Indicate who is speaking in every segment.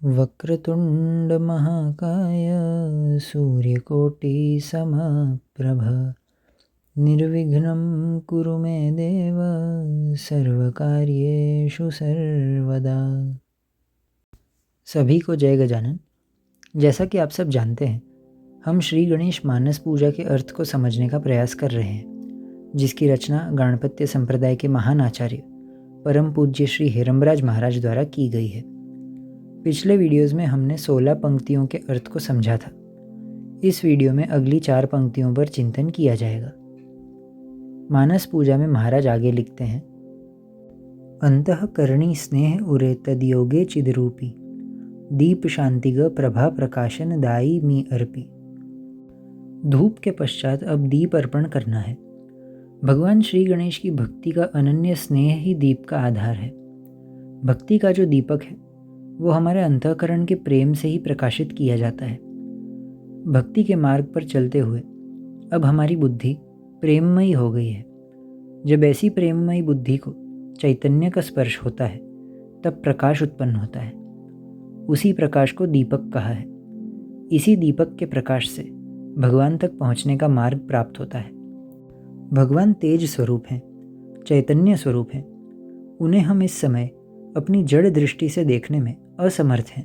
Speaker 1: वक्रतुंड महाकाय सूर्यकोटि समप्रभ निर्विघ्नं कुरु मे देव सर्वकार्येषु सर्वदा। सभी को जय गजानन। जैसा कि आप सब जानते हैं, हम श्री गणेश मानस पूजा के अर्थ को समझने का प्रयास कर रहे हैं, जिसकी रचना गाणपत्य संप्रदाय के महान आचार्य परम पूज्य श्री हेरमराज महाराज द्वारा की गई है। पिछले वीडियोस में हमने 16 पंक्तियों के अर्थ को समझा था। इस वीडियो में अगली 4 पंक्तियों पर चिंतन किया जाएगा। मानस पूजा में महाराज आगे लिखते हैं, अंतःकरणी स्नेह उरे तदयोगे चिदरूपी दीप शांतिग प्रभा प्रकाशन दाई मी अर्पी। धूप के पश्चात अब दीप अर्पण करना है। भगवान श्री गणेश की भक्ति का अनन्य स्नेह ही दीप का आधार है। भक्ति का जो दीपक है वो हमारे अंतःकरण के प्रेम से ही प्रकाशित किया जाता है। भक्ति के मार्ग पर चलते हुए अब हमारी बुद्धि प्रेममयी हो गई है। जब ऐसी प्रेममयी बुद्धि को चैतन्य का स्पर्श होता है तब प्रकाश उत्पन्न होता है। उसी प्रकाश को दीपक कहा है। इसी दीपक के प्रकाश से भगवान तक पहुंचने का मार्ग प्राप्त होता है। भगवान तेज स्वरूप हैं, चैतन्य स्वरूप हैं। उन्हें हम इस समय अपनी जड़ दृष्टि से देखने में असमर्थ हैं।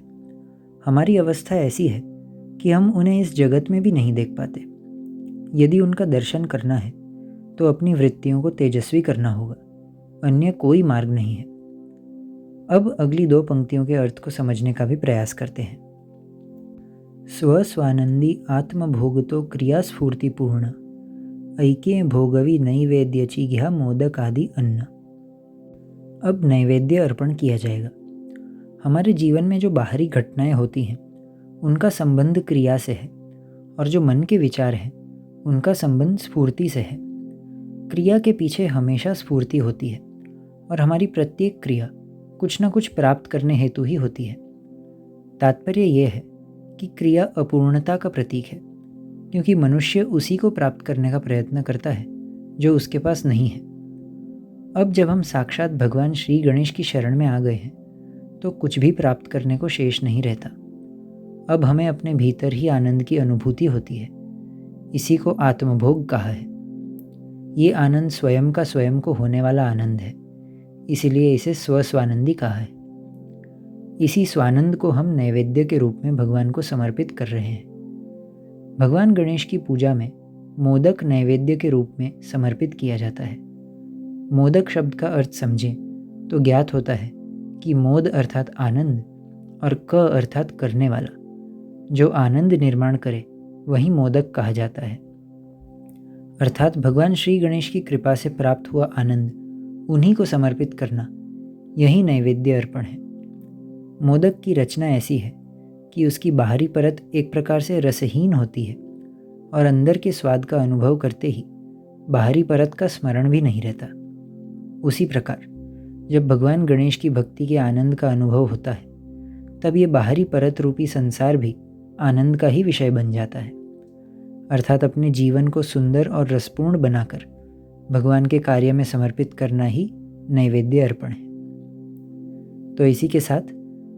Speaker 1: हमारी अवस्था ऐसी है कि हम उन्हें इस जगत में भी नहीं देख पाते। यदि उनका दर्शन करना है तो अपनी वृत्तियों को तेजस्वी करना होगा, अन्य कोई मार्ग नहीं है। अब अगली 2 पंक्तियों के अर्थ को समझने का भी प्रयास करते हैं। स्वस्वानंदी आत्मभोगतो क्रियास्फूर्तिपूर्ण ऐक्य भोगवी नैवेद्यची घ्या मोदक आदि अन्न। अब नैवेद्य अर्पण किया जाएगा। हमारे जीवन में जो बाहरी घटनाएं होती हैं उनका संबंध क्रिया से है, और जो मन के विचार हैं उनका संबंध स्फूर्ति से है। क्रिया के पीछे हमेशा स्फूर्ति होती है, और हमारी प्रत्येक क्रिया कुछ न कुछ प्राप्त करने हेतु ही होती है। तात्पर्य यह है कि क्रिया अपूर्णता का प्रतीक है, क्योंकि मनुष्य उसी को प्राप्त करने का प्रयत्न करता है जो उसके पास नहीं है। अब जब हम साक्षात भगवान श्री गणेश की शरण में आ गए हैं तो कुछ भी प्राप्त करने को शेष नहीं रहता। अब हमें अपने भीतर ही आनंद की अनुभूति होती है। इसी को आत्मभोग कहा है। ये आनंद स्वयं का स्वयं को होने वाला आनंद है, इसीलिए इसे स्वस्वानंदी कहा है। इसी स्वानंद को हम नैवेद्य के रूप में भगवान को समर्पित कर रहे हैं। भगवान गणेश की पूजा में मोदक नैवेद्य के रूप में समर्पित किया जाता है। मोदक शब्द का अर्थ समझें तो ज्ञात होता है कि मोद अर्थात आनंद और क अर्थात करने वाला। जो आनंद निर्माण करे वही मोदक कहा जाता है। अर्थात भगवान श्री गणेश की कृपा से प्राप्त हुआ आनंद उन्हीं को समर्पित करना, यही नैवेद्य अर्पण है। मोदक की रचना ऐसी है कि उसकी बाहरी परत एक प्रकार से रसहीन होती है, और अंदर के स्वाद का अनुभव करते ही बाहरी परत का स्मरण भी नहीं रहता। उसी प्रकार जब भगवान गणेश की भक्ति के आनंद का अनुभव होता है तब ये बाहरी परत रूपी संसार भी आनंद का ही विषय बन जाता है। अर्थात अपने जीवन को सुंदर और रसपूर्ण बनाकर भगवान के कार्य में समर्पित करना ही नैवेद्य अर्पण है। तो इसी के साथ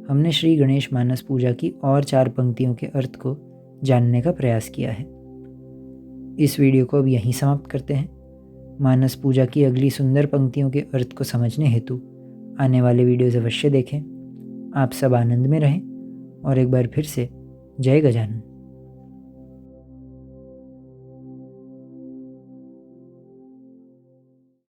Speaker 1: हमने श्री गणेश मानस पूजा की और 4 पंक्तियों के अर्थ को जानने का प्रयास किया है। इस वीडियो को अब यहीं समाप्त करते हैं। मानस पूजा की अगली सुंदर पंक्तियों के अर्थ को समझने हेतु आने वाले वीडियोज़ अवश्य देखें। आप सब आनंद में रहें, और एक बार फिर से जय गजानन।